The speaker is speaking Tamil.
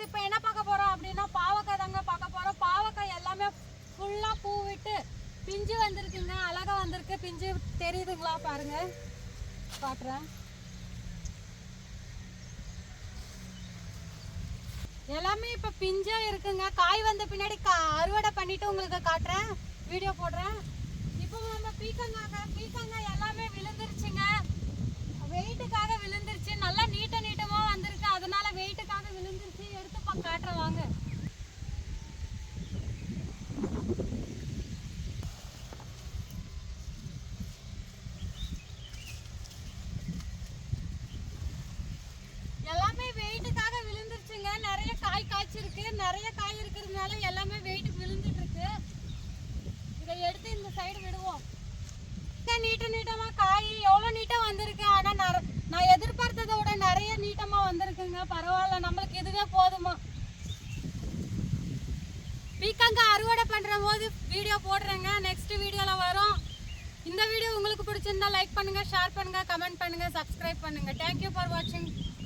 ஃப்ரெண்ட்ஸ் இப்போ என்ன பார்க்க போறோம் அப்படின்னா பாவக்காய் தாங்க பார்க்க போறோம். பாவக்காய் எல்லாமே ஃபுல்லா பூ விட்டு பிஞ்சு வந்திருக்குங்க. அழகா வந்திருக்கு. பிஞ்சு தெரியுதுங்களா பாருங்க, காட்டுறேன். எல்லாமே இப்ப பிஞ்சா இருக்குங்க. காய் வந்த பின்னாடி அறுவடை பண்ணிட்டு உங்களுக்கு காட்டுறேன், வீடியோ போடுறேன். இப்போ நம்ம பீக்கங்காய் எல்லாமே விழுந்துருச்சுங்க. வெயிட்டுக்காக விழுந்துருச்சு. நல்லா நீட்டமா வந்திருக்கு. அதனால வெயிட்டுக்காக விழுந்துருச்சு. எடுத்து காட்டுறேன் வாங்க. எல்லாமே வெயிட்டுக்காக விழுந்துருச்சுங்க. நிறைய காய் காய்ச்சிருக்கு. நிறைய காய் இருக்கிறதுனால எல்லாமே வெயிட் விழுந்துட்டு இருக்கு. இதை எடுத்து இந்த சைடு விடுவோம். நீட்டமா காய் எவ்வளவு நீட்டா வந்திருக்கு. ஆனா நான் எதிர்பார்த்ததை விட நிறைய நீட்டமா வந்திருக்குங்க. பரவாயில்ல, நம்மளுக்கு இதுவே போதுமா. பீக்கங்காய் அறுவடை பண்ற போது வீடியோ போடுறேங்க. நெக்ஸ்ட் வீடியோல வரும். இந்த வீடியோ உங்களுக்கு பிடிச்சிருந்தா லைக் பண்ணுங்க, ஷேர் பண்ணுங்க, கமெண்ட் பண்ணுங்க, சப்ஸ்கிரைப் பண்ணுங்க. தேங்க்யூ ஃபார் வாட்சிங்.